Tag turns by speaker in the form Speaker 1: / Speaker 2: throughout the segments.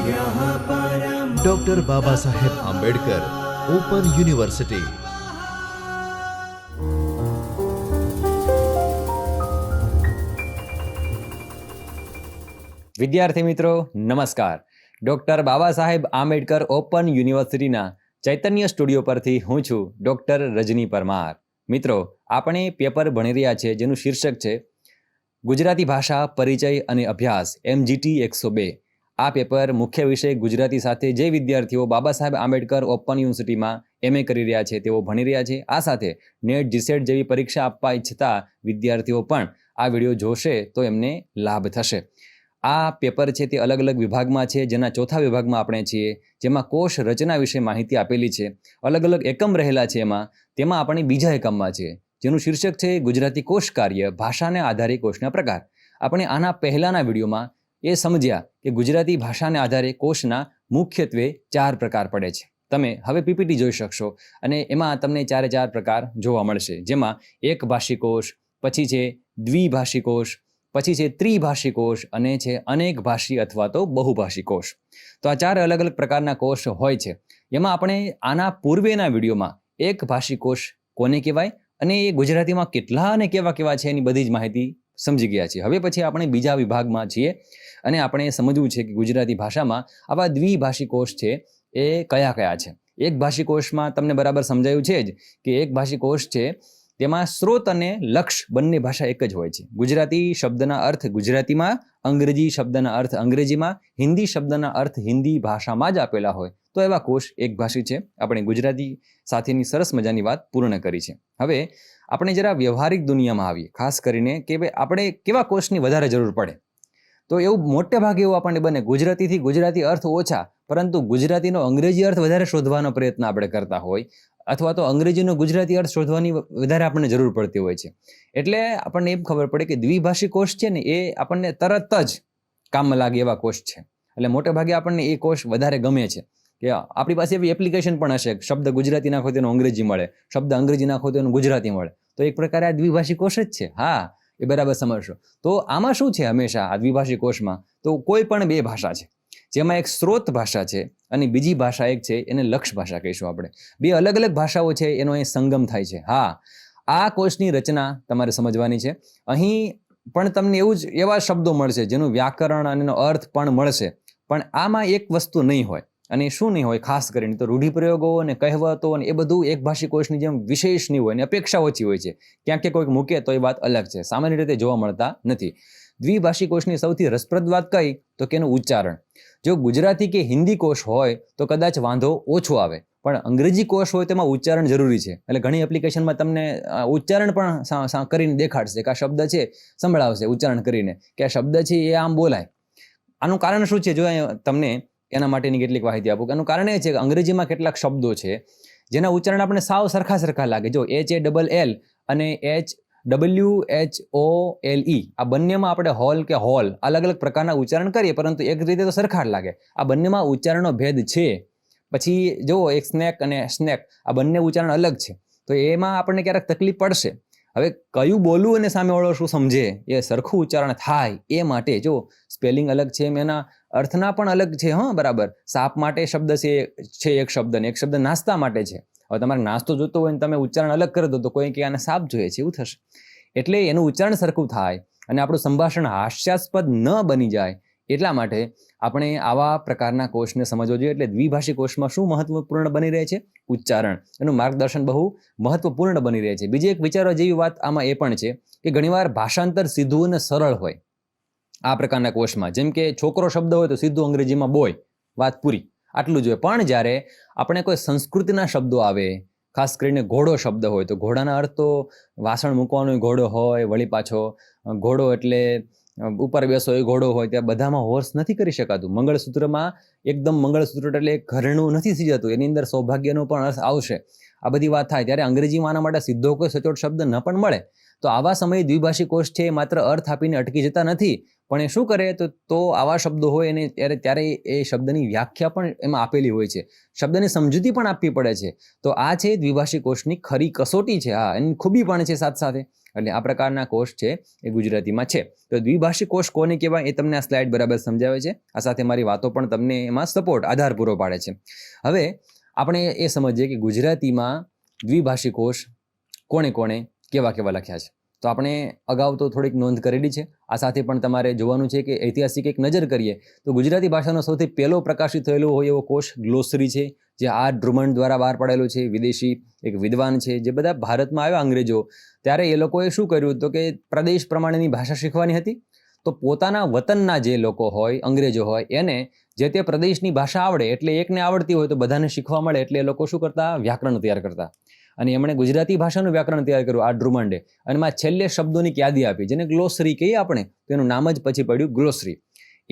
Speaker 1: Doctor Baba Saheb Ambedkar open university.
Speaker 2: વિદ્યાર્થી મિત્રો નમસ્કાર. ડોક્ટર બાબા સાહેબ આંબેડકર ઓપન યુનિવર્સિટીના ચૈતન્ય સ્ટુડિયો પરથી હું છું ડોક્ટર રજની પરમાર. મિત્રો, આપણે પેપર ભણી રહ્યા છે જેનું શીર્ષક છે ગુજરાતી ભાષા પરિચય અને અભ્યાસ MGT 102. આ પેપર મુખ્ય વિષય ગુજરાતી સાથે જે વિદ્યાર્થીઓ બાબા સાહેબ આંબેડકર ઓપન યુનિવર્સિટીમાં MA કરી રહ્યા છે તેઓ ભણી રહ્યા છે. આ સાથે નેટ જીસેટ જેવી પરીક્ષા આપવા ઈચ્છતા વિદ્યાર્થીઓ પણ આ વિડીયો જોશે તો એમને લાભ થશે. આ પેપર છે તે અલગ અલગ વિભાગમાં છે, જેના ચોથા વિભાગમાં આપણે છીએ, જેમાં કોષ રચના વિશે માહિતી આપેલી છે. અલગ અલગ એકમ રહેલા છે તેમાં આપણે બીજા એકમમાં છે જેનું શીર્ષક છે ગુજરાતી કોષ કાર્ય, ભાષાને આધારે કોષના પ્રકાર. આપણે આના પહેલાના વિડીયોમાં એ સમજ્યા કે ગુજરાતી ભાષાને આધારે કોષના મુખ્યત્વે 4 પ્રકાર પડે છે. તમે હવે પીપીટી જોઈ શકશો અને એમાં તમને 4 પ્રકાર જોવા મળશે, જેમાં એક ભાષી કોષ, પછી છે દ્વિભાષી કોષ, પછી છે ત્રિભાષી કોષ અને છે અનેક ભાષી અથવા તો બહુભાષી કોષ. તો આ 4 અલગ અલગ પ્રકારના કોષ હોય છે. એમાં આપણે આના પૂર્વેના વિડીયોમાં એક ભાષી કોષ કોને કહેવાય અને એ ગુજરાતીમાં કેટલા અને કેવા છે એની બધી જ માહિતી સમજી ગયા છીએ. હવે પછી આપણે બીજા વિભાગમાં છીએ અને આપણે સમજવું છે કે ગુજરાતી ભાષામાં આવા દ્વિભાષી કોષ છે એ કયા છે. એક ભાષી કોષમાં તમને બરાબર સમજાયું છે જ કે એક ભાષી કોષ છે તેમાં સ્ત્રોત અને લક્ષ્ય બંને ભાષા એક જ હોય છે. ગુજરાતી શબ્દના અર્થ ગુજરાતીમાં, અંગ્રેજી શબ્દના અર્થ અંગ્રેજીમાં, હિન્દી શબ્દના અર્થ હિન્દી ભાષામાં જ આપેલા હોય તો એવા કોષ એક ભાષી છે. આપણે ગુજરાતી સાથેની સરસ મજાની વાત પૂર્ણ કરી છે. હવે આપણે જરા વ્યવહારિક દુનિયામાં આવીએ, ખાસ કરીને કે ભાઈ આપણે કેવા કોષની વધારે જરૂર પડે. તો એવું મોટે ભાગે એવું આપણને બને ગુજરાતીથી ગુજરાતી અર્થ ઓછા, પરંતુ ગુજરાતીનો અંગ્રેજી અર્થ વધારે શોધવાનો પ્રયત્ન આપણે કરતા હોય, અથવા તો અંગ્રેજીનો ગુજરાતી અર્થ શોધવાની વધારે આપણને જરૂર પડતી હોય છે. એટલે આપણને એમ ખબર પડે કે દ્વિભાષી કોષ છે ને એ આપણને તરત જ કામમાં લાગે એવા કોષ છે. એટલે મોટે ભાગે આપણને એ કોષ વધારે ગમે છે કે આપણી પાસે એવી એપ્લિકેશન પણ હશે, શબ્દ ગુજરાતી નાખો તેનો અંગ્રેજી મળે, શબ્દ અંગ્રેજી નાખો તેનું ગુજરાતી મળે. તો એક પ્રકારે આ દ્વિભાષી કોષ જ છે. હા, એ બરાબર સમજશો. તો આમાં શું છે, હંમેશા આ દ્વિભાષી કોષમાં તો કોઈ પણ 2 ભાષા છે, જેમાં એક સ્ત્રોત ભાષા છે અને બીજી ભાષા એક છે એને લક્ષ્ય ભાષા કહીશું આપણે. 2 અલગ અલગ ભાષાઓ છે, એનો અહીં સંગમ થાય છે. હા, આ કોષની રચના તમારે સમજવાની છે. અહીં પણ તમને એવા શબ્દો મળશે જેનું વ્યાકરણ અને એનો અર્થ પણ મળશે, પણ આમાં એક વસ્તુ નહીં હોય. અને શું નહીં હોય ખાસ કરીને તો રૂઢિપ્રયોગો અને કહેવતો અને એ બધું એક ભાષી કોષની જેમ વિશેષ નહીં હોય અને અપેક્ષા ઓછી હોય છે. ક્યાંક કે કોઈક મૂકે તો એ વાત અલગ છે, સામાન્ય રીતે જોવા મળતા નથી. દ્વિભાષી કોષની સૌથી રસપ્રદ વાત કઈ તો કે એનું ઉચ્ચારણ. જો ગુજરાતી કે હિન્દી કોષ હોય તો કદાચ વાંધો ઓછો આવે, પણ અંગ્રેજી કોષ હોય તેમાં ઉચ્ચારણ જરૂરી છે. એટલે ઘણી એપ્લિકેશનમાં તમને ઉચ્ચારણ પણ કરીને દેખાડશે કે આ શબ્દ છે, સંભળાવશે ઉચ્ચારણ કરીને કે આ શબ્દ છે એ આમ બોલાય. આનું કારણ શું છે, જો તમને એના માટેની કેટલીક માહિતી આપું. એનું કારણ એ છે કે અંગ્રેજીમાં કેટલાક શબ્દો છે જેના ઉચ્ચારણ આપણે સાવ સરખા લાગે. જો HALL અને HWHOLE આ બંનેમાં આપણે હોલ કે હોલ અલગ અલગ પ્રકારના ઉચ્ચારણ કરીએ, પરંતુ એક રીતે તો સરખા જ લાગે. આ બંનેમાં ઉચ્ચારણનો ભેદ છે. પછી જો એક સ્નેક અને સ્નેક આ બંને ઉચ્ચારણ અલગ છે, તો એમાં આપણને ક્યારેક તકલીફ પડશે. હવે કયું બોલવું અને સામેવાળો શું સમજે એ સરખું ઉચ્ચારણ થાય એ માટે જો સ્પેલિંગ અલગ છે, એના અર્થના પણ અલગ છે. હા, બરાબર. સાપ માટે શબ્દ છે એક શબ્દ ને એક શબ્દ નાસ્તા માટે છે. હવે તમારે નાસ્તો જોતો હોય ને તમે ઉચ્ચારણ અલગ કરી દો તો કોઈ કે આને સાપ જોઈએ છે એવું થશે. એટલે એનું ઉચ્ચારણ સરખું થાય અને આપણું સંભાષણ હાસ્યાસ્પદ ન બની જાય એટલા માટે આપણે આવા પ્રકારના કોષને સમજવો જોઈએ. એટલે દ્વિભાષી કોષમાં શું મહત્વપૂર્ણ બની રહે છે? ઉચ્ચારણ. એનું માર્ગદર્શન બહુ મહત્વપૂર્ણ બની રહે છે. બીજી એક વિચારવા જેવી વાત આમાં એ પણ છે કે ઘણીવાર ભાષાંતર સીધું અને સરળ હોય આ પ્રકારના કોષમાં. જેમ કે છોકરો શબ્દ હોય તો સીધું અંગ્રેજીમાં બોય, વાત પૂરી, આટલું જોઈએ. પણ જ્યારે આપણે કોઈ સંસ્કૃતિના શબ્દો આવે, ખાસ કરીને ઘોડો શબ્દ હોય તો ઘોડાના અર્થ તો વાસણ મૂકવાનો ઘોડો હોય, વળી પાછો ઘોડો એટલે ઉપર બેસો એ ઘોડો હોય. ત્યાં બધામાં હોર્સ નથી કરી શકાતું. મંગળસૂત્રમાં એકદમ મંગળસૂત્ર એટલે ઘરેણું નથી થઈ જતું, એની અંદર સૌભાગ્યનો પણ અર્થ આવશે. આ બધી વાત થાય ત્યારે અંગ્રેજીમાં આના માટે સીધો કોઈ સચોટ શબ્દ ન પણ મળે. તો આવા સમયે દ્વિભાષી કોષ છે માત્ર અર્થ આપીને અટકી જતા નથી, પણ એ શું કરે તો આવા શબ્દો હોય એને ત્યારે એ શબ્દની વ્યાખ્યા પણ એમાં આપેલી હોય છે, શબ્દની સમજૂતી પણ આપવી પડે છે. તો આ છે દ્વિભાષી કોષની ખરી કસોટી છે. હા, એની ખૂબી પણ છે સાથે સાથે. એટલે આ પ્રકારના કોષ છે એ ગુજરાતીમાં છે. તો દ્વિભાષી કોષ કોને કહેવાય એ તમને આ સ્લાઇડ બરાબર સમજાવે છે. આ સાથે મારી વાતો પણ તમને એમાં સપોર્ટ આધાર પૂરો પાડે છે. હવે આપણે એ સમજીએ કે ગુજરાતીમાં દ્વિભાષી કોષ કોણે કોણે કેવા કેવા લખ્યા છે. તો આપણે અગાઉ તો થોડીક નોંધ કરેલી છે. આ સાથે પણ તમારે જોવાનું છે કે ઐતિહાસિક એક નજર કરીએ તો ગુજરાતી ભાષાનો સૌથી પહેલો પ્રકાશિત થયેલો હોય એવો કોષ ગ્લોસરી છે, જે આર ડ્રુમન્ડ દ્વારા બહાર પાડેલો છે. વિદેશી એક વિદ્વાન છે, જે બધા ભારતમાં આવ્યા અંગ્રેજો ત્યારે એ લોકોએ શું કર્યું તો કે પ્રદેશ પ્રમાણેની ભાષા શીખવાની હતી. તો પોતાના વતનના જે લોકો હોય, અંગ્રેજો હોય, એને જે તે પ્રદેશની ભાષા આવડે એટલે એકને આવડતી હોય તો બધાને શીખવા મળે એટલે એ લોકો શું કરતા, વ્યાકરણ તૈયાર કરતા. અને એમણે ગુજરાતી ભાષાનું વ્યાકરણ તૈયાર કર્યું આ ડ્રુમન્ડે, અને એમાં છેલ્લે શબ્દોની યાદી આપી જેને ગ્લોસરી કહીએ આપણે. તો એનું નામ જ પછી પડ્યું ગ્લોસરી.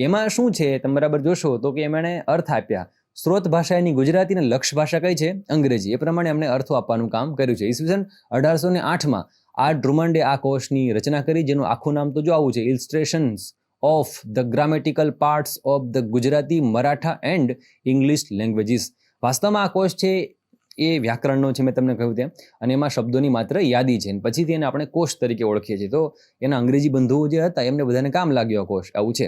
Speaker 2: એમાં શું છે તમે બરાબર જોશો તો કે એમણે અર્થ આપ્યા. સ્ત્રોત ભાષા એની ગુજરાતી અને લક્ષ ભાષા કઈ છે, અંગ્રેજી. એ પ્રમાણે એમણે અર્થો આપવાનું કામ કર્યું છે. ઈસવીસન 1808માં આ ડ્રુમન્ડે આ કોષની રચના કરી, જેનું આખું નામ તો જો આવું છે, illustrations of the grammatical parts of the Gujarati, Maratha and English languages. વાસ્તવમાં આ કોષ છે એ વ્યાકરણનો છે, મેં તમને કહ્યું તેમ, અને એમાં શબ્દોની માત્ર યાદી છે. પછીથી એને આપણે કોષ તરીકે ઓળખીએ છીએ. તો એના અંગ્રેજી બંધુઓ જે હતા એમને બધાને કામ લાગ્યો આ કોષ, આવું છે.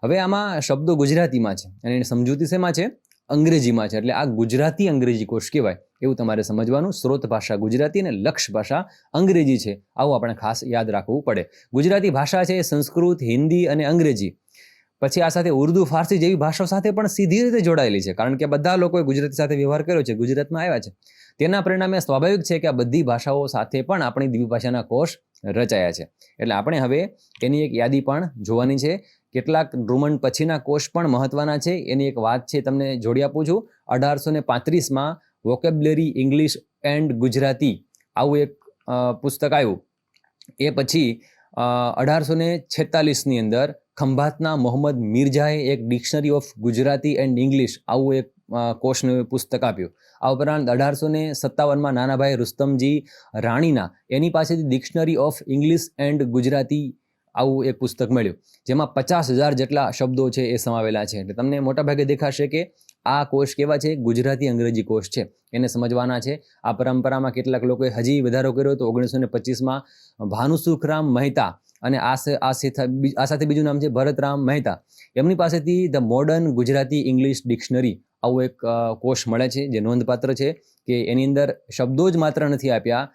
Speaker 2: હવે આમાં શબ્દો ગુજરાતીમાં છે અને એની સમજૂતી શેમાં છે, અંગ્રેજીમાં છે. એટલે આ ગુજરાતી અંગ્રેજી કોષ કહેવાય એવું તમારે સમજવાનું. સ્ત્રોત ભાષા ગુજરાતી અને લક્ષ ભાષા અંગ્રેજી છે, આવું આપણે ખાસ યાદ રાખવું પડે. ગુજરાતી ભાષા છે સંસ્કૃત, હિન્દી અને અંગ્રેજી, પછી આ સાથે ઉર્દુ, ફારસી જેવી ભાષાઓ સાથે પણ સીધી રીતે જોડાયેલી છે. કારણ કે બધા લોકોએ ગુજરાતી સાથે વ્યવહાર કર્યો છે, ગુજરાતમાં આવ્યા છે. તેના પરિણામે સ્વાભાવિક છે કે આ બધી ભાષાઓ સાથે પણ આપણી દ્વિભાષાના કોષ રચાયા છે. એટલે આપણે હવે એની એક યાદી પણ જોવાની છે. કેટલાક ડ્રુમન્ડ પછીના કોષ પણ મહત્વના છે. એની એક વાત છે તમને જોડી આપું છું. 1835માં વોકેબ્યુલરી ઇંગ્લિશ એન્ડ ગુજરાતી આવું એક પુસ્તક આવ્યું. એ પછી 1846ની અંદર ખંભાતના મોહમ્મદ મિર્ઝાએ એક dictionary of Gujarati and English આવું એક કોષનું પુસ્તક આપ્યું. આ ઉપરાંત 1857માં નાનાભાઈ રુસ્તમજી રાણીના એની પાસેથી dictionary of English and Gujarati આવું એક પુસ્તક મળ્યું, જેમાં 50,000 જેટલા શબ્દો છે એ સમાવેલા છે. એટલે તમને મોટાભાગે દેખાશે કે આ કોષ કેવા છે, ગુજરાતી અંગ્રેજી કોષ છે, એને સમજવાના છે. આ પરંપરામાં કેટલાક લોકોએ હજી વધારો કર્યો તો 1925માં ભાનુસુખરામ મહેતા, અને આ સાથે બીજું નામ છે ભરતરામ મહેતા, એમની પાસેથી the modern Gujarati English dictionary આવું એક કોષ મળે છે, જે નોંધપાત્ર છે કે એની અંદર શબ્દો જ માત્ર નથી આપ્યા,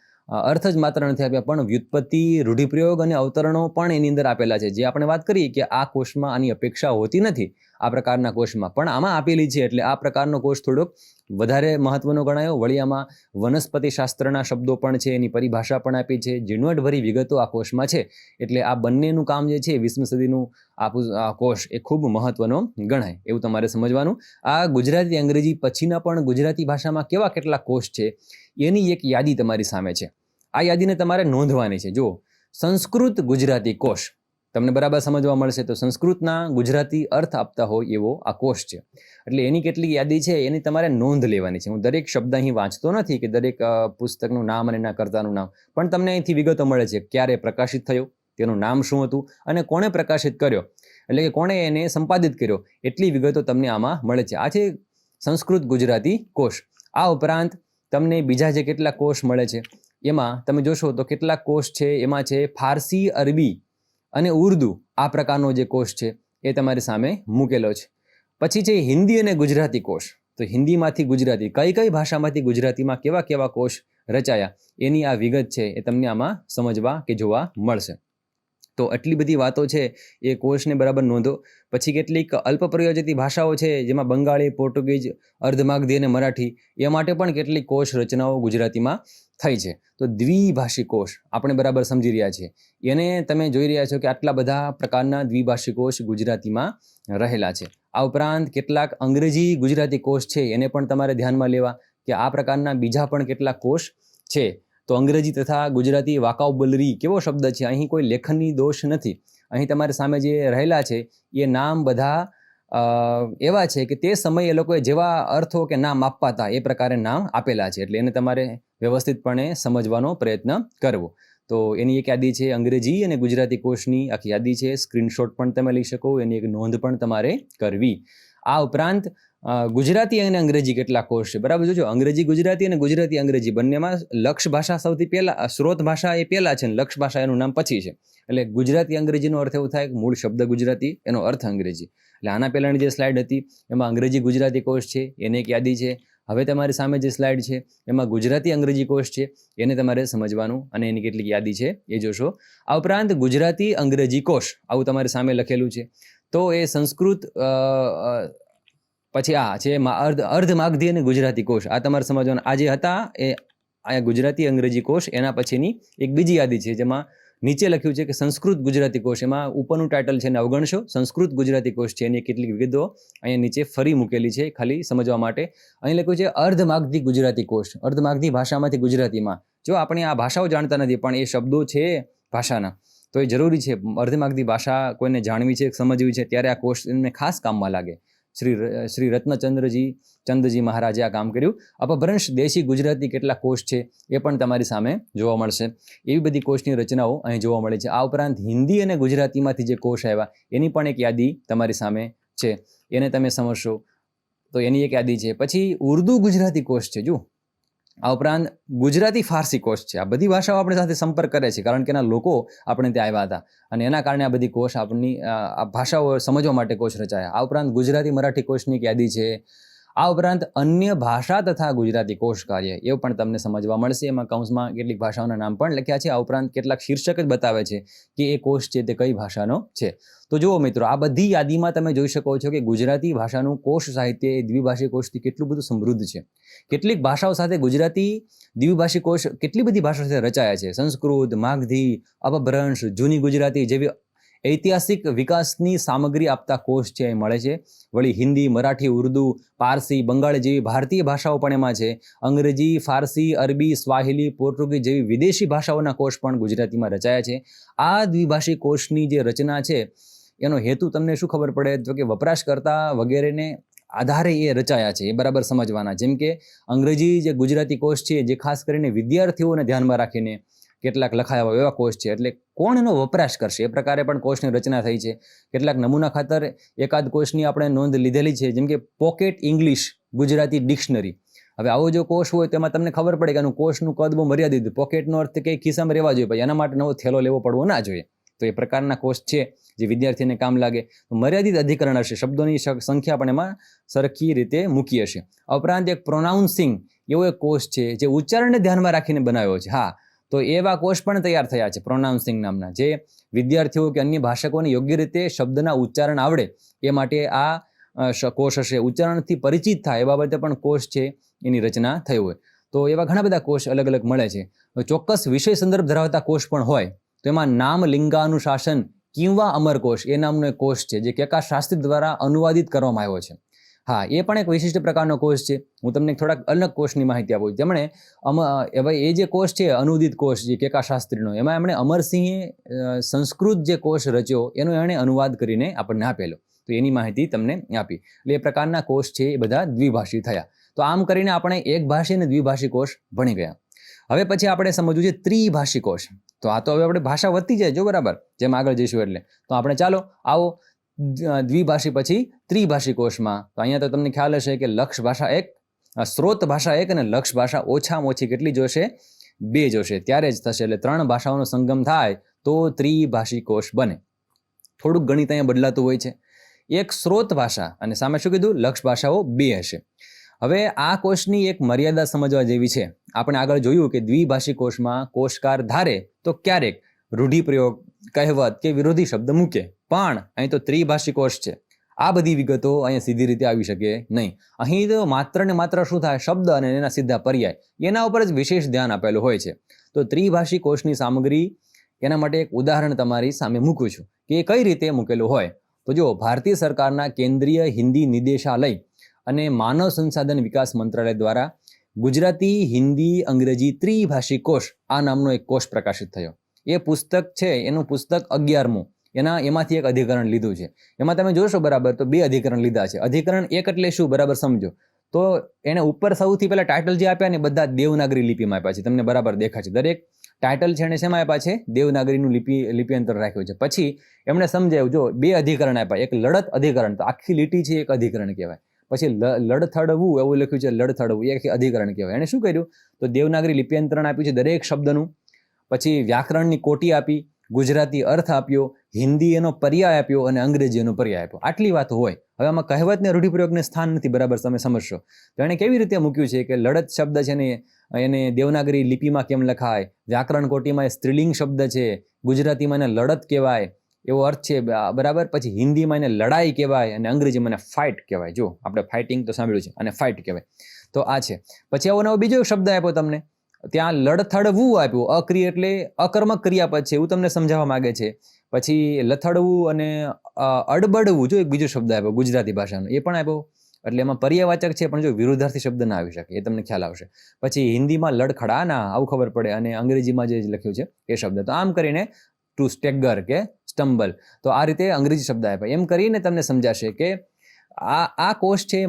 Speaker 2: અર્થ જ માત્ર નથી આપ્યા, પણ વ્યુત્પત્તિ, રૂઢિપ્રયોગ અને અવતરણો પણ એની અંદર આપેલા છે. જે આપણે વાત કરી કે આ કોષમાં આની અપેક્ષા હોતી નથી આ પ્રકારના કોષમાં, પણ આમાં આપેલી છે. એટલે આ પ્રકારનો કોષ થોડોક વધારે મહત્વનો ગણાયો. વળી આમાં વનસ્પતિ શાસ્ત્રના શબ્દો પણ છે, એની પરિભાષા પણ આપી છે, ઝીણવટભરી વિગતો આ કોષમાં છે. એટલે આ બંનેનું કામ જે છે 20મી સદીનું આ કોષ એ ખૂબ મહત્વનો ગણાય એવું તમારે સમજવાનું. આ ગુજરાતી અંગ્રેજી પછીના પણ ગુજરાતી ભાષામાં કેવા કેટલા કોષ છે એની એક યાદી તમારી સામે છે. આ યાદીને તમારે નોંધવાની છે. જો સંસ્કૃત ગુજરાતી કોષ તમને બરાબર સમજવા મળશે. તો સંસ્કૃતના ગુજરાતી અર્થ આપતા હોય એવો આ કોષ છે. એટલે એની કેટલીક યાદી છે એની તમારે નોંધ લેવાની છે. હું દરેક શબ્દ અહીં વાંચતો નથી કે દરેક પુસ્તકનું નામ અને એના કર્તાનું નામ, પણ તમને અહીંથી વિગતો મળે છે. ક્યારે પ્રકાશિત થયો, તેનું નામ શું હતું અને કોણે પ્રકાશિત કર્યો, એટલે કે કોણે એને સંપાદિત કર્યો, એટલી વિગતો તમને આમાં મળે છે. આ છે સંસ્કૃત ગુજરાતી કોષ. આ ઉપરાંત તમને બીજા જે કેટલાક કોષ મળે છે એમાં તમે જોશો તો કેટલાક કોષ છે એમાં છે ફારસી, અરબી અને ઉર્દુ આ પ્રકારનો જે કોષ છે એ તમારી સામે મૂકેલો છે. પછી છે હિન્દી અને ગુજરાતી કોષ. તો હિન્દીમાંથી ગુજરાતી, કઈ કઈ ભાષામાંથી ગુજરાતીમાં કેવા કેવા કોષ રચાયા એની આ વિગત છે એ તમને આમાં સમજવા કે જોવા મળશે. તો આટલી બધી વાતો છે એ કોષને બરાબર નોંધો. પછી કેટલીક અલ્પ પ્રયોજિત ભાષાઓ છે જેમાં બંગાળી, પોર્ટુગીઝ, અર્ધમાગધી અને મરાઠી, એ માટે પણ કેટલીક કોષ રચનાઓ ગુજરાતીમાં થઈ છે. તો દ્વિભાષી કોષ આપણે બરાબર સમજી રહ્યા છીએ. એને તમે જોઈ રહ્યા છો કે આટલા બધા પ્રકારના દ્વિભાષી કોષ ગુજરાતીમાં રહેલા છે. આ ઉપરાંત કેટલાક અંગ્રેજી ગુજરાતી કોષ છે એને પણ તમારે ધ્યાનમાં લેવા કે આ પ્રકારના બીજા પણ કેટલાક કોષ છે. તો અંગ્રેજી તથા ગુજરાતી વાકાબુલરી કેવો શબ્દ છે, અહીં કોઈ લેખનની દોષ નથી. અહીં તમારી સામે જે રહેલા છે એ નામ બધા એવા છે કે તે સમયે એ લોકોએ જેવા અર્થો કે નામ આપવા હતા એ પ્રકારે નામ આપેલા છે. એટલે એને તમારે વ્યવસ્થિતપણે સમજવાનો પ્રયત્ન કરવો. તો એની એક યાદી છે અંગ્રેજી અને ગુજરાતી કોષની આખી યાદી છે. સ્ક્રીનશોટ પણ તમે લઈ શકો, એની એક નોંધ પણ તમારે કરવી. આ ઉપરાંત ગુજરાતી અને અંગ્રેજી કેટલા કોષ છે, બરાબર. જોજો, અંગ્રેજી ગુજરાતી અને ગુજરાતી અંગ્રેજી બંનેમાં લક્ષ ભાષા સૌથી પહેલા, સ્ત્રોત ભાષા એ પહેલા છે, અને લક્ષ ભાષા એનું નામ પછી છે. એટલે ગુજરાતી અંગ્રેજીનો અર્થ એવો થાય કે મૂળ શબ્દ ગુજરાતી, એનો અર્થ અંગ્રેજી. એટલે આના પહેલાની જે સ્લાઇડ હતી એમાં અંગ્રેજી ગુજરાતી કોષ છે, એને એક યાદી છે. હવે તમારી સામે જે સ્લાઇડ છે એમાં ગુજરાતી અંગ્રેજી કોષ છે, એને તમારે સમજવાનું અને એની કેટલીક યાદી છે એ જોશો. આ ઉપરાંત ગુજરાતી અંગ્રેજી કોષ આવું તમારી સામે લખેલું છે. તો એ સંસ્કૃત પછી આ છે અર્ધમાગધી અને ગુજરાતી કોષ, આ તમારે સમજવાનું. આ જે હતા એ અહીંયા ગુજરાતી અંગ્રેજી કોષ, એના પછીની એક બીજી યાદી છે જેમાં નીચે લખ્યું છે કે સંસ્કૃત ગુજરાતી કોષ. એમાં ઉપરનું ટાઇટલ છે એને અવગણશો. સંસ્કૃત ગુજરાતી કોષ છે એની કેટલીક વિગતો અહીંયા નીચે ફરી મૂકેલી છે ખાલી સમજવા માટે. અહીં લખ્યું છે અર્ધમાગધી ગુજરાતી કોષ. અર્ધમાગધી ભાષામાંથી ગુજરાતીમાં, જો આપણે આ ભાષાઓ જાણતા નથી પણ એ શબ્દો છે ભાષાના, તો એ જરૂરી છે. અર્ધમાગધી ભાષા કોઈને જાણવી છે, સમજવી છે, ત્યારે આ કોષ એમને ખાસ કામમાં લાગે. શ્રી ચંદ્રજી મહારાજે આ કામ કર્યું. અપભ્રંશ દેશી ગુજરાતી કેટલા કોષ છે એ પણ તમારી સામે જોવા મળશે. એવી બધી કોષની રચનાઓ અહીં જોવા મળે છે. આ ઉપરાંત હિન્દી અને ગુજરાતીમાંથી જે કોષ આવ્યા એની પણ એક યાદી તમારી સામે છે, એને તમે સમજશો તો એની એક યાદી છે. પછી ઉર્દુ ગુજરાતી કોષ છે. જો આ ઉપરાંત ગુજરાતી ફારસી કોષ છે. આ બધી ભાષાઓ આપણી સાથે સંપર્ક કરે છે કારણ કે એના લોકો આપણે ત્યાં આવ્યા હતા અને એના કારણે આ બધી કોષ આપણી આ ભાષાઓ સમજવા માટે કોષ રચાયા. આ ઉપરાંત ગુજરાતી મરાઠી કોષની એક યાદી છે. આ ઉપરાંત અન્ય ભાષા તથા ગુજરાતી કોષ કાર્ય એવું પણ તમને સમજવા મળશે. એમાં કૌંસમાં કેટલીક ભાષાઓના નામ પણ લખ્યા છે. આ ઉપરાંત કેટલાક શીર્ષક જ બતાવે છે કે એ કોષ છે તે કઈ ભાષાનો છે. તો જુઓ મિત્રો, આ બધી યાદીમાં તમે જોઈ શકો છો કે ગુજરાતી ભાષાનું કોષ સાહિત્ય એ દ્વિભાષી કોષથી કેટલું બધું સમૃદ્ધ છે. કેટલીક ભાષાઓ સાથે ગુજરાતી દ્વિભાષી કોષ કેટલી બધી ભાષાઓ સાથે રચાયા છે. સંસ્કૃત, માગધી, અપભ્રંશ, જૂની ગુજરાતી જેવી ઐતિહાસિક વિકાસની સામગ્રી આપતા કોષ છે એ મળે છે. વળી હિન્દી, મરાઠી, ઉર્દુ, પારસી, બંગાળી જેવી ભારતીય ભાષાઓ પણ એમાં છે. અંગ્રેજી, ફારસી, અરબી, સ્વાહિલી, પોર્ટુગીઝ જેવી વિદેશી ભાષાઓના કોષ પણ ગુજરાતીમાં રચાયા છે. આ દ્વિભાષી કોષની જે રચના છે એનો હેતુ તમને શું ખબર પડે તો કે વપરાશકર્તા વગેરેને આધારે એ રચાયા છે, એ બરાબર સમજવાના. જેમ કે અંગ્રેજી જે ગુજરાતી કોષ છે જે ખાસ કરીને વિદ્યાર્થીઓને ધ્યાનમાં રાખીને કેટલાક લખાયા હોય એવા કોષ છે, એટલે કોણ એનો વપરાશ કરશે એ પ્રકારે પણ કોષની રચના થઈ છે. કેટલાક નમૂના ખાતર એકાદ કોષની આપણે નોંધ લીધેલી છે, જેમ કે પોકેટ ઇંગ્લિશ ગુજરાતી ડિક્શનરી. હવે આવો જો કોષ હોય તેમાં તમને ખબર પડે કે આનું કોષનું કદ બહુ મર્યાદિત, પોકેટનો અર્થ કે ખિસ્સામાં રહેવા જોઈએ, એના માટે નવો થેલો લેવો પડવો ના જોઈએ. તો એ પ્રકારના કોષ છે જે વિદ્યાર્થીને કામ લાગે. મર્યાદિત અધિકરણ હશે, શબ્દોની સંખ્યા પણ એમાં સરખી રીતે મૂકી હશે. ઉપરાંત એક પ્રોનાઉન્સિંગ એવો એક કોષ છે જે ઉચ્ચારણને ધ્યાનમાં રાખીને બનાવ્યો છે. હા, તો એવા કોષ પણ તૈયાર થયા છે પ્રોનાઉન્સિંગ નામના, જે વિદ્યાર્થીઓ કે અન્ય ભાષકોને યોગ્ય રીતે શબ્દના ઉચ્ચારણ આવડે એ માટે આ કોષ હશે. ઉચ્ચારણથી પરિચિત થાય એ બાબતે પણ કોષ છે એની રચના થઈ હોય. તો એવા ઘણા બધા કોષ અલગ અલગ મળે છે. ચોક્કસ વિષય સંદર્ભ ધરાવતા કોષ પણ હોય તો એમાં નામ લિંગાનુશાસન કિંવા અમરકોષ એ નામનો એક કોષ છે જે કેકા શાસ્ત્રી દ્વારા અનુવાદિત કરવામાં આવ્યો છે. હા, એ પણ એક વિશિષ્ટ પ્રકારનો કોષ છે. હું તમને થોડાક અલગ કોષની માહિતી આપું. જેમણે એ જે કોષ છે અનુદિત કોષ જે કેકા શાસ્ત્રીનો, એમાં એમણે અમરસિંહે સંસ્કૃત જે કોષ રચ્યો એનો એણે અનુવાદ કરીને આપણને આપેલો, તો એની માહિતી તમને આપી. એટલે એ પ્રકારના કોષ છે એ બધા દ્વિભાષી થયા. તો આમ કરીને આપણે એક ભાષી અને દ્વિભાષી કોષ ભણી ગયા. હવે પછી આપણે સમજવું છે ત્રિભાષી કોષ. તો આ તો હવે આપણે ભાષા વધતી જાય જો, બરાબર, જેમ આગળ જઈશું એટલે. તો આપણે ચાલો આવો દ્વિભાષી પછી ત્રિભાષી કોષમાં. તો અહીંયા તો તમને ખ્યાલ હશે કે લક્ષ ભાષા એક, સ્ત્રોત ભાષા એક અને લક્ષ ભાષા ઓછામાં ઓછી કેટલી જોશે? 2 જોશે, ત્યારે જ થશે. એટલે 3 ભાષાઓનો સંગમ થાય તો ત્રિભાષી કોષ બને. થોડુંક ગણિત અહીંયા બદલાતું હોય છે. એક સ્ત્રોત ભાષા અને સામે શું કીધું? લક્ષ ભાષાઓ 2 હશે. હવે આ કોષની એક મર્યાદા સમજવા જેવી છે. આપણે આગળ જોયું કે દ્વિભાષી કોષમાં કોષકાર ધારે તો ક્યારેક રૂઢિપ્રયોગ, કહેવત કે વિરોધી શબ્દ મૂકે, પણ અહીં તો ત્રિભાષી કોષ છે. આ બધી વિગતો અહીંયા સીધી રીતે આવી શકે નહીં. અહીં તો માત્ર ને માત્ર શું થાય? શબ્દ અને એના સીધા પર્યાય, એના ઉપર જ વિશેષ ધ્યાન આપેલું હોય છે. તો ત્રિભાષી કોષની સામગ્રી, એના માટે એક ઉદાહરણ તમારી સામે મૂકું છું કે એ કઈ રીતે મૂકેલું હોય. તો જો, ભારતીય સરકારના કેન્દ્રીય હિન્દી નિદેશાલય અને માનવ સંસાધન વિકાસ મંત્રાલય દ્વારા ગુજરાતી, હિન્દી, અંગ્રેજી ત્રિભાષી કોષ આ નામનો એક કોષ પ્રકાશિત થયો. એ પુસ્તક છે એનું પુસ્તક 11મું, એમાંથી એક અધિકરણ લીધું છે. એમાં તમે જોશો બરાબર તો 2 અધિકરણ લીધા છે. અધિકરણ 1 એટલે શું બરાબર સમજો. તો એને ઉપર સૌથી પહેલા ટાઇટલ જે આપ્યા ને બધા દેવનાગરી લિપિમાં આપ્યા છે. તમને બરાબર દેખાય છે. દરેક ટાઇટલ છે એને શેમાં આપ્યા છે? દેવનાગરીનું લિપિયંતર રાખ્યું છે. પછી એમણે સમજાયું, જો 2 અધિકરણ આપ્યા. એક લડત અધિકરણ, તો આખી લીટી છે એક અધિકરણ કહેવાય. પછી લડથડવું એવું લખ્યું છે, લડથડવું એ અધિકરણ કહેવાય. એણે શું કર્યું તો દેવનાગરી લિપ્યંતરણ આપ્યું છે દરેક શબ્દનું, પછી વ્યાકરણની કોટી આપી, ગુજરાતી અર્થ આપ્યો, હિન્દી એનો પર્યાય આપ્યો અને અંગ્રેજી એનો પર્યાય આપ્યો. આટલી વાત હોય. હવે આમાં કહેવત ને રૂઢિપ્રયોગને સ્થાન નથી, બરાબર તમે સમજશો. તો એણે કેવી રીતે મૂક્યું છે કે લડત શબ્દ છે ને એને દેવનાગરી લિપિમાં કેમ લખાય, વ્યાકરણ કોટીમાં એ સ્ત્રીલિંગ શબ્દ છે, ગુજરાતીમાં એને લડત કહેવાય એવો અર્થ છે, બરાબર. પછી હિન્દીમાં એને લડાઈ કહેવાય અને અંગ્રેજીમાં એને ફાઇટ કહેવાય. જો આપણે ફાઇટિંગ તો સાંભળ્યું છે અને ફાઇટ કહેવાય. તો આ છે. પછી આવો નવો બીજો શબ્દ આપ્યો તમને, ત્યાં લડથડવું આપ્યું, અક્રિય એટલે અકર્મક ક્રિયાપદ છે એવું તમને સમજાવવા માંગે છે. પછી લથડવું અને અડબડવું, જો એક બીજો શબ્દ આપ્યો ગુજરાતી ભાષાનો, એ પણ આપ્યો. એટલે એમાં પર્યાયવાચક છે પણ જો વિરુદ્ધાર્થી શબ્દ ના આવી શકે, એ તમને ખ્યાલ આવશે. પછી હિન્દીમાં લડખડાના આવું ખબર પડે અને અંગ્રેજીમાં જે લખ્યું છે એ શબ્દ. તો આમ કરીને ટુ સ્ટેગર કે સ્ટમ્બલ, તો આ રીતે અંગ્રેજી શબ્દ આપ્યા. એમ કરીને તમને સમજાશે કે આ કોષ છે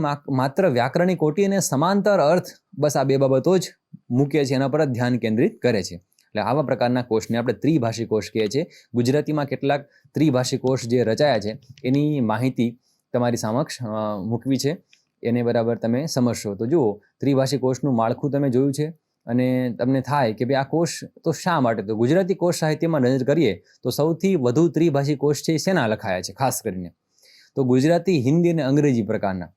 Speaker 2: માત્ર વ્યાકરણની કોટી અને સમાંતર અર્થ, બસ આ બે બાબતો જ મૂકે છે, એના પર જ ધ્યાન કેન્દ્રિત કરે છે. એટલે આવા પ્રકારના કોષને આપણે ત્રિભાષી કોષ કહીએ છીએ. ગુજરાતીમાં કેટલાક ત્રિભાષી કોષ જે રચાયા છે એની માહિતી તમારી સમક્ષ મૂકવી છે, એને બરાબર તમે સમજશો. તો જુઓ, ત્રિભાષી કોષનું માળખું તમે જોયું છે અને તમને થાય કે ભાઈ આ કોષ તો શા માટે. તો ગુજરાતી કોષ સાહિત્યમાં નજર કરીએ તો સૌથી વધુ ત્રિભાષી કોષ છે એ શેના લખાયા છે ખાસ કરીને, તો ગુજરાતી, હિન્દી અને અંગ્રેજી પ્રકારના.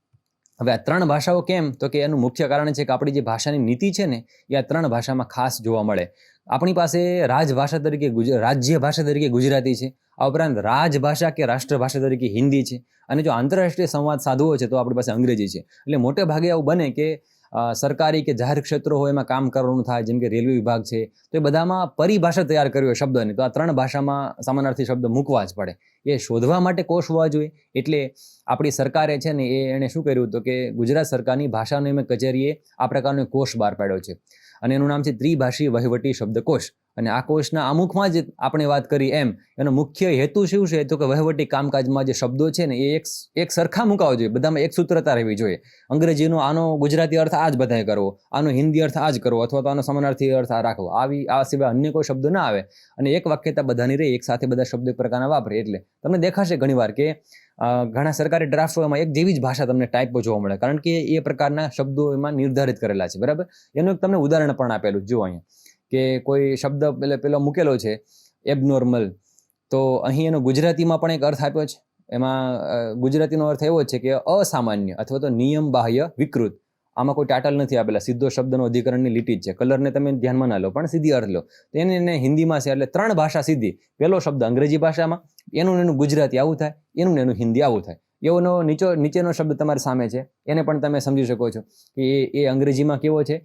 Speaker 2: હવે આ ત્રણ ભાષાઓ કેમ, તો કે એનું મુખ્ય કારણ છે કે આપણી જે ભાષાની નીતિ છે ને એ આ ત્રણ ભાષામાં ખાસ જોવા મળે. આપણી પાસે રાજભાષા તરીકે રાજ્ય ભાષા તરીકે ગુજરાતી છે, આ ઉપરાંત રાજભાષા કે રાષ્ટ્રભાષા તરીકે હિન્દી છે, અને જો આંતરરાષ્ટ્રીય સંવાદ સાધવો છે તો આપણી પાસે અંગ્રેજી છે. એટલે મોટે ભાગે આવું બને કે સરકારી કે જાહેર ક્ષેત્રો હોય એમાં કામ કરવાનું થાય, જેમ કે રેલવે વિભાગ છે, તો એ બધામાં પરિભાષા તૈયાર કરવી હોય શબ્દની, તો આ ત્રણ ભાષામાં સમાનાર્થી શબ્દ મૂકવા જ પડે. એ શોધવા માટે કોષ હોવા જોઈએ. એટલે આપણી સરકારે છે ને એણે શું કર્યું તો કે ગુજરાત સરકારની ભાષા નિયામક કચેરીએ આ પ્રકારનો કોષ બહાર પાડ્યો છે અને એનું નામ છે ત્રિભાષી વહીવટી શબ્દકોશ. અને આ કોષના આમુખમાં જ આપણે વાત કરી એમ એનો મુખ્ય હેતુ શું છે તો કે વહીવટી કામકાજમાં જે શબ્દો છે ને એ એક સરખા મુકાવો જોઈએ, બધામાં એક સૂત્રતા રહેવી જોઈએ. અંગ્રેજીનો આનો ગુજરાતી અર્થ આ જ બધાએ કરવો, આનો હિન્દી અર્થ આ જ કરવો, અથવા તો આનો સમાનાર્થી અર્થ આ રાખવો, આ સિવાય અન્ય કોઈ શબ્દ ના આવે અને એક વાક્યતા બધાની રહે, એક સાથે બધા શબ્દ એક પ્રકારના વાપરે. એટલે તમને દેખાશે ઘણીવાર કે ઘણા સરકારી ડ્રાફ્ટો એમાં એક જેવી જ ભાષા તમને ટાઈપો જોવા મળે, કારણ કે એ પ્રકારના શબ્દો એમાં નિર્ધારિત કરેલા છે, બરાબર. એનું એક તમને ઉદાહરણ પણ આપેલું જુઓ અહીંયા, કે કોઈ શબ્દ પેલો મૂકેલો છે એબનોર્મલ, તો અહીં એનો ગુજરાતીમાં પણ એક અર્થ આપ્યો છે. એમાં ગુજરાતીનો અર્થ એવો છે કે અસામાન્ય અથવા તો નિયમ બાહ્ય વિકૃત. આમાં કોઈ ટાટલ નથી આપેલા, સીધો શબ્દનો અધિકરણની લીટી જ છે. કલરને તમે ધ્યાનમાં ના લો પણ સીધી અર્થ લો. તો એને હિન્દીમાં છે, એટલે ત્રણ ભાષા સીધી. પેલો શબ્દ અંગ્રેજી ભાષામાં, એનું ગુજરાતી આવું થાય, એનું હિન્દી આવું થાય. એવોનો નીચેનો શબ્દ તમારી સામે છે, એને પણ તમે સમજી શકો છો કે એ અંગ્રેજીમાં કેવો છે,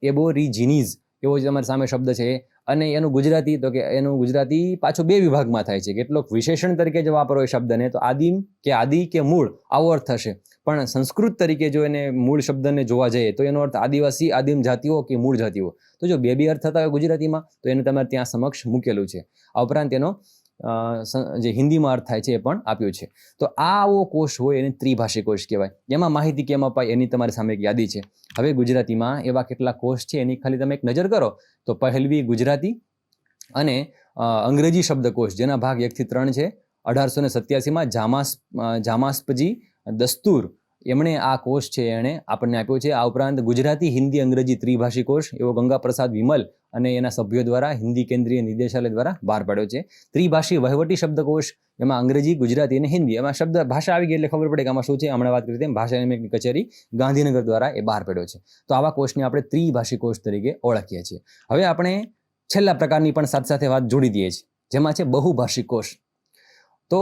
Speaker 2: એબોરિજિનીઝ એવો જ તમારી સામે શબ્દ છે. અને એનું ગુજરાતી તો કે એનું ગુજરાતી પાછું બે વિભાગમાં થાય છે. કેટલોક વિશેષણ તરીકે જો વાપરો એ શબ્દને તો આદિમ કે આદિ કે મૂળ આવો અર્થ થશે, પણ સંસ્કૃત તરીકે જો એને મૂળ શબ્દને જોવા જઈએ તો એનો અર્થ આદિવાસી, આદિમ જાતિઓ કે મૂળ જાતિઓ. તો જો બે અર્થ થતા હોય ગુજરાતીમાં તો એને તમારે ત્યાં સમક્ષ મૂકેલું છે. આ ઉપરાંત એનો જે હિન્દીમાં અર્થ થાય છે એ પણ આપ્યું છે. તો આવો કોષ હોય એને ત્રિભાષી કોષ કહેવાય. એમાં માહિતી કેમ અપાય એની તમારી સામે એક યાદી છે. હવે ગુજરાતીમાં એવા કેટલા કોષ છે એની ખાલી તમે એક નજર કરો તો પહેલવી ગુજરાતી અને અંગ્રેજી શબ્દકોશ, જેના ભાગ 1 થી 3 છે. 1887માં જામાસ્પજી દસ્તુર એમણે આ કોષ છે એણે આપણને આપ્યો છે. આ ઉપરાંત ગુજરાતી, હિન્દી, અંગ્રેજી ત્રિભાષી કોષ એવો ગંગા પ્રસાદ વિમલ અને એના સભ્યો દ્વારા હિન્દી કેન્દ્રીય નિદેશાલય દ્વારા બહાર પાડ્યો છે. ત્રિભાષી વહીવટી શબ્દકોશ, એમાં અંગ્રેજી, ગુજરાતી અને હિન્દી, એમાં શબ્દ ભાષા આવી ગઈ એટલે ખબર પડે કે આમાં શું છે. હમણાં વાત કરી તેમ ભાષા નિયામક કચેરી ગાંધીનગર દ્વારા એ બહાર પાડ્યો છે. તો આવા કોષને આપણે ત્રિભાષી કોષ તરીકે ઓળખીએ છીએ. હવે આપણે છેલ્લા પ્રકારની પણ સાથે વાત જોડી દઈએ છીએ, જેમાં છે બહુભાષી કોષ. તો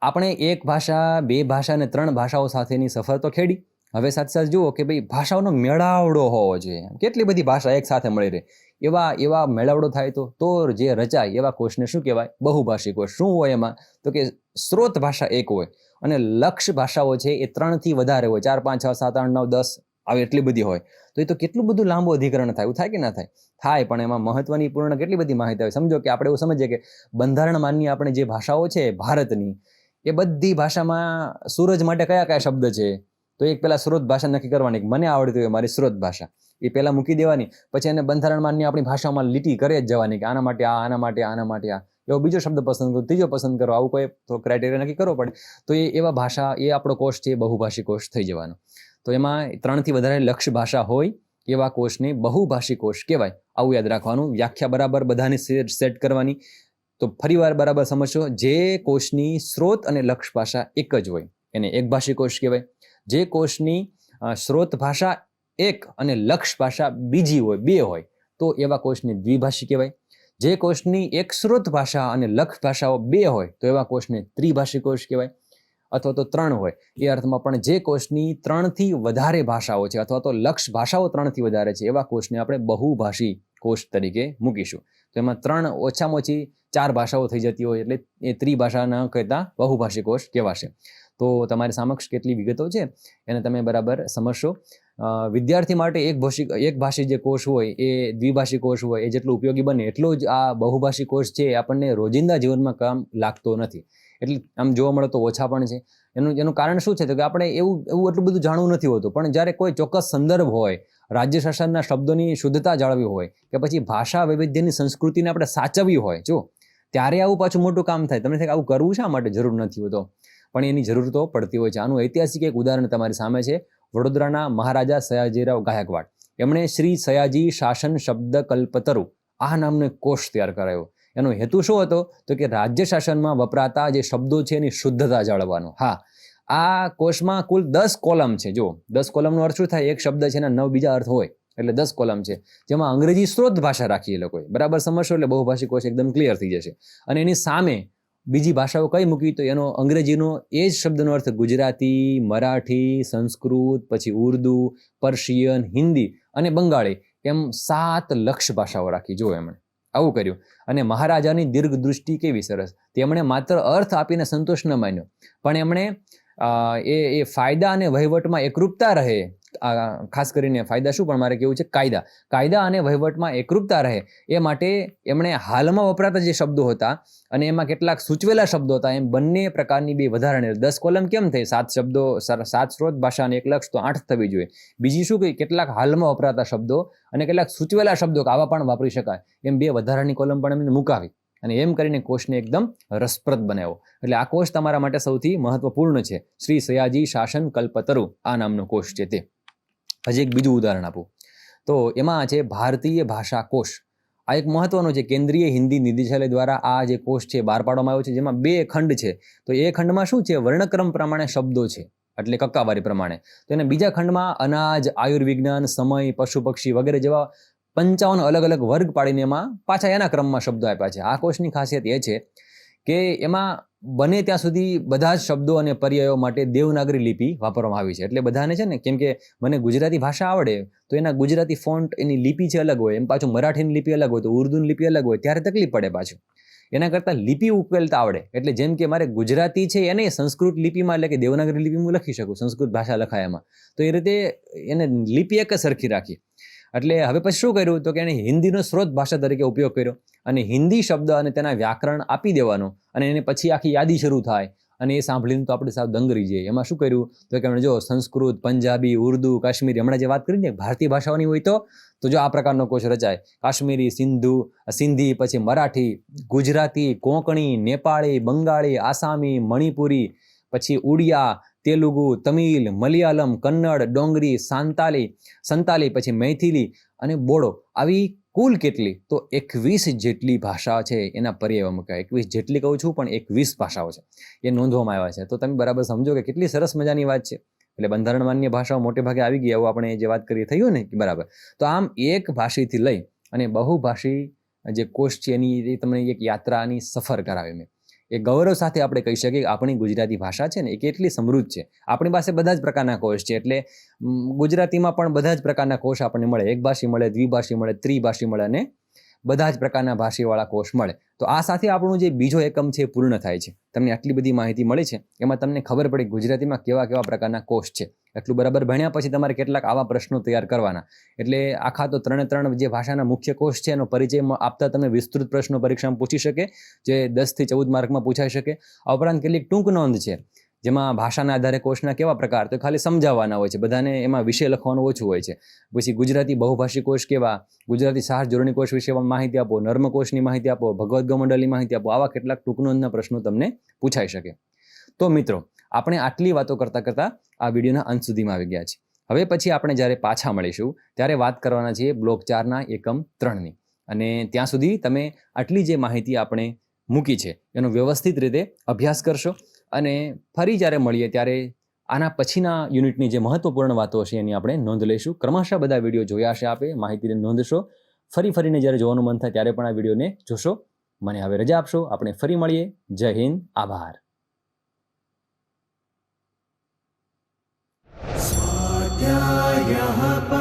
Speaker 2: આપણે એક ભાષા, બે ભાષા અને 3 ભાષાઓ સાથેની સફર તો ખેડી. હવે સાથે જુઓ કે ભાઈ ભાષાઓનો મેળાવડો હોવો જોઈએ. કેટલી બધી ભાષા એક સાથે મળી રહે એવા મેળાવડો થાય તો જે રચાય એવા કોષને શું કહેવાય? બહુભાષી કોષ. શું હોય એમાં? તો કે સ્ત્રોત ભાષા એક હોય અને લક્ષ ભાષાઓ છે એ 3 થી વધારે હોય, 4, 5, 6, 7, 8, 9, 10 આવી એટલી બધી હોય. તો એ તો કેટલું બધું લાંબુ અધિકરણ થાય, એવું થાય કે ના થાય? થાય, પણ એમાં મહત્વની પૂર્ણ કેટલી બધી માહિતી આવે. સમજો કે આપણે એવું સમજીએ કે બંધારણ માન્ય આપણે જે ભાષાઓ છે ભારતની, એ બધી ભાષામાં સૂરજ માટે કયા શબ્દ છે? તો એક પેલા સ્ત્રોત ભાષા નક્કી કરવાની, મને આવડતી હોય મારી સ્ત્રોત ભાષા, એ પહેલા મૂકી દેવાની. પછી એને બંધારણ માન્ય આપણી ભાષામાં લીટી કરે જ જવાની કે આના માટે આ, આના માટે આના માટે આ. એવો બીજો શબ્દ પસંદ કરો, ત્રીજો પસંદ કરો, આવું કોઈ તો ક્રાઇટેરિયા નક્કી કરવો પડે. તો એવા ભાષા, એ આપણો કોષ છે એ બહુભાષી કોષ થઈ જવાનો. તો એમાં 3થી વધારે લક્ષ્ય ભાષા હોય એવા કોષને બહુભાષી કોષ કહેવાય. આવું યાદ રાખવાનું. વ્યાખ્યા બરાબર બધાની સેટ કરવાની. તો ફરીવાર બરાબર સમજશો. જે કોષની સ્ત્રોત અને લક્ષ્ય ભાષા એક જ હોય એને એકભાષી કોષ કહેવાય. જે કોષની સ્ત્રોત ભાષા એક અને લક્ષ્ય ભાષા બીજી હોય, 2 હોય, તો એવા કોષને દ્વિભાષી કહેવાય. જે કોષની એક સ્ત્રોત ભાષા અને લક્ષ્ય ભાષાઓ 2 હોય તો એવા કોષને ત્રિભાષી કોષ કહેવાય. અથવા તો 3 હોય એ અર્થમાં પણ જે કોષની 3થી વધારે ભાષાઓ છે અથવા તો લક્ષ્ય ભાષાઓ 3થી વધારે છે એવા કોષને આપણે બહુભાષી કોષ તરીકે મૂકીશું. તો એમાં 3 ઓછામાં ઓછી 4 ભાષાઓ થઈ જતી હોય એટલે એ ત્રિભાષા ન કહેતા બહુભાષી કોષ કહેવાશે. તો તમારી સમક્ષ કેટલી વિગતો છે એને તમે બરાબર સમજશો. વિદ્યાર્થી માટે એકભાષી જે કોષ હોય એ દ્વિભાષી કોષ હોય એ જેટલું ઉપયોગી બને એટલો જ આ બહુભાષી કોષ છે આપણને રોજિંદા જીવનમાં કામ લાગતો નથી. એટલે આમ જોવા મળે તો ઓછા પણ છે. એનું કારણ શું છે તો કે આપણે એવું એટલું બધું જાણવું નથી હોતું. પણ જ્યારે કોઈ ચોક્કસ સંદર્ભ હોય, રાજ્ય શાસનના શબ્દોની શુદ્ધતા જાળવી હોય કે પછી ભાષા વૈવિધ્યની સંસ્કૃતિને આપણે સાચવવી હોય, જો ત્યારે આવું પાછું મોટું કામ થાય. તમને થાય આવું કરવું શા માટે જરૂર નથી હોતો, પણ એની જરૂર તો પડતી હોય છે. આનું ઐતિહાસિક એક ઉદાહરણ તમારી સામે છે. વડોદરાના મહારાજા સયાજીરાવ ગાયકવાડ, એમણે શ્રી સયાજી શાસન શબ્દ કલ્પતરુ આ નામનો એક કોષ તૈયાર કરાયો. એનો હેતુ શું હતો તો કે રાજ્ય શાસનમાં વપરાતા જે શબ્દો છે એની શુદ્ધતા જાળવવાનો. હા, આ કોષમાં કુલ 10 કોલમ છે. જો 10 કોલમનો અર્થ શું થાય? એક શબ્દ છે એના 9 બીજા અર્થ હોય એટલે 10 કોલમ છે, જેમાં અંગ્રેજી સ્ત્રોત ભાષા રાખી એ લોકોએ. બરાબર સમજશો એટલે બહુભાષી કોષ એકદમ ક્લિયર થઈ જશે. અને એની સામે બીજી ભાષાઓ કઈ મૂકી તો એનો અંગ્રેજીનો એ જ શબ્દનો અર્થ ગુજરાતી, મરાઠી, સંસ્કૃત, પછી ઉર્દુ, પર્શિયન, હિન્દી અને બંગાળી એમ 7 લક્ષ્ય ભાષાઓ રાખી. જો એમણે આવું કર્યું. અને મહારાજાની દીર્ઘ દૃષ્ટિ કેવી સરસ! તેમણે માત્ર અર્થ આપીને સંતોષ ન માન્યો, પણ એમણે એ ફાયદા અને વહીવટમાં એકરૂપતા રહે. ખાસ કરીને ફાયદા શું, પણ મારે કેવું છે કાયદા અને વહીવટમાં એકરૂપતા રહે એ માટે એમણે હાલમાં વપરાતા જે શબ્દો હતા અને એમાં કેટલાક સૂચવેલા શબ્દો હતા એમ બંને પ્રકારની 2 વધારાની 10 કોલમ કેમ થઈ? 7 શબ્દો, 7 સ્ત્રોત ભાષા અને 1 લક્ષ્ય, તો 8 થવી જોઈએ. બીજી શું કહી? કેટલાક હાલમાં વપરાતા શબ્દો અને કેટલાક સૂચવેલા શબ્દો કે આવા પણ વાપરી શકાય એમ 2 વધારાની કોલમ પણ એમને મુકાવી. અને એમ કરીને કોષને એકદમ રસપ્રદ બનાવ્યો. એટલે આ કોષ તમારા માટે સૌથી મહત્વપૂર્ણ છે. શ્રી સયાજી શાસન કલ્પતરુ આ નામનો કોષ છે તે. હજી એક બીજું ઉદાહરણ આપું તો એમાં છે ભારતીય ભાષા કોષ. આ એક મહત્વનો છે. કેન્દ્રીય હિન્દી નિદેશાલય દ્વારા આ જે કોષ છે બહાર પાડવામાં આવ્યો છે, જેમાં 2 ખંડ છે. તો એ ખંડમાં શું છે? વર્ણક્રમ પ્રમાણે શબ્દો છે, એટલે કક્કાવારી પ્રમાણે. તો એને બીજા ખંડમાં અનાજ, આયુર્વિજ્ઞાન, સમય, પશુ પક્ષી વગેરે જેવા 55 અલગ અલગ વર્ગ પાડીને એમાં પાછા એના ક્રમમાં શબ્દો આપ્યા છે. આ કોષની ખાસિયત એ છે કે એમાં બને ત્યાં સુધી બધા જ શબ્દો અને પર્યાયો માટે દેવનાગરી લિપિ વાપરવામાં આવી છે. એટલે બધાને છે ને, કેમ કે મને ગુજરાતી ભાષા આવડે તો એના ગુજરાતી ફોન્ટ, એની લિપિ છે અલગ હોય, એમ પાછું મરાઠીની લિપિ અલગ હોય, તો ઉર્દુની લિપિ અલગ હોય, ત્યારે તકલીફ પડે પાછું. એના કરતાં લિપિ ઉકેલતા આવડે. એટલે જેમ કે મારે ગુજરાતી છે એને સંસ્કૃત લિપિમાં એટલે કે દેવનાગરી લિપિમાં હું લખી શકું, સંસ્કૃત ભાષા લખાય એમાં, તો એ રીતે એને લિપિ એક જ સરખી રાખી. એટલે હવે પછી શું કર્યું તો કે એને હિન્દીનો સ્ત્રોત ભાષા તરીકે ઉપયોગ કર્યો અને હિન્દી શબ્દ અને તેના વ્યાકરણ આપી દેવાનો અને એને પછી આખી યાદી શરૂ થાય અને એ સાંભળીને તો આપણે સાવ દંગ રહી જઈએ. એમાં શું કર્યું તો કે એમણે જો સંસ્કૃત, પંજાબી, ઉર્દુ, કાશ્મીરી, હમણાં જે વાત કરી ને ભારતીય ભાષાઓની હોય તો જો આ પ્રકારનો કોષ રચાય. કાશ્મીરી, સિંધી, પછી મરાઠી, ગુજરાતી, કોંકણી, નેપાળી, બંગાળી, આસામી, મણિપુરી, પછી ઉડિયા, તેલુગુ, તમિલ, મલયાલમ, કન્નડ, ડોંગરી, સંતાલી, પછી મૈથિલી અને બોડો, આવી કુલ કેટલી તો 21 જેટલી ભાષા છે એના પર્યાયો મૂક્યા. 21 જેટલી કહું છું પણ 21 ભાષાઓ છે એ નોંધવામાં આવ્યા છે. તો તમે બરાબર સમજો કે કેટલી સરસ મજાની વાત છે. એટલે બંધારણ માન્ય ભાષાઓ મોટે ભાગે આવી ગઈ, એવું આપણે જે વાત કરી થયું ને બરાબર. તો આમ એક ભાષીથી લઈ અને બહુભાષી જે કોષ છે એની તમને એક યાત્રાની સફર કરાવી મેં. એ ગૌરવ સાથે આપણે કહી શકીએ કે આપણી ગુજરાતી ભાષા છે ને એ કેટલી સમૃદ્ધ છે. આપણી પાસે બધા જ પ્રકારના કોષ છે. એટલે ગુજરાતીમાં પણ બધા જ પ્રકારના કોષ આપણને મળે. એકભાષી મળે, દ્વિભાષી મળે, ત્રિભાષી મળે અને બધા જ પ્રકારના ભાષીવાળા કોષ મળે. તો આ સાથે આપણું જે બીજો એકમ છે એ પૂર્ણ થાય છે. તમને આટલી બધી માહિતી મળે છે એમાં તમને ખબર પડી ગુજરાતીમાં કેવા કેવા પ્રકારના કોષ છે. એટલું બરાબર ભણ્યા પછી તમારે કેટલાક આવા પ્રશ્નો તૈયાર કરવાના. એટલે આખા તો 3 જે ભાષાના મુખ્ય કોષ છે એનો પરિચય આપતા તમને વિસ્તૃત પ્રશ્નો પરીક્ષામાં પૂછી શકે, જે 10 થી 14 માર્કમાં પૂછાઈ શકે. આ ઉપરાંત કેટલીક ટૂંક નોંધ છે, જેમાં ભાષાના આધારે કોષના કેવા પ્રકાર તો ખાલી સમજાવવાના હોય છે, બધાને એમાં વિષય લખવાનું ઓછું હોય છે. પછી ગુજરાતી બહુભાષી કોષ કેવા, ગુજરાતી સાહસ જોડણી કોષ વિશે માહિતી આપો, નર્મ કોષની માહિતી આપો, ભગવદ્ ગમંડલની માહિતી આપો, આવા કેટલાક ટૂંક નોંધના પ્રશ્નો તમને પૂછાઈ શકે. તો મિત્રો, આપણે આટલી વાતો કરતાં કરતાં આ વિડીયોના અંત સુધીમાં આવી ગયા છે. હવે પછી આપણે જ્યારે પાછા મળીશું ત્યારે વાત કરવાના છીએ બ્લોક 4ના એકમ 3ની. અને ત્યાં સુધી તમે આટલી જે માહિતી આપણે મૂકી છે એનો વ્યવસ્થિત રીતે અભ્યાસ કરશો. અને ફરી જ્યારે મળીએ ત્યારે આના પછીના યુનિટની જે મહત્વપૂર્ણ વાતો હશે એની આપણે નોંધ લઈશું. ક્રમશઃ બધા વિડીયો જોયા હશે, આપે માહિતીને નોંધશો. ફરીને જ્યારે જોવાનું મન થાય ત્યારે પણ આ વિડીયોને જોશો. મને હવે રજા આપશો, આપણે ફરી મળીએ. જય હિન્દ, આભાર.
Speaker 3: स्वाध्यायः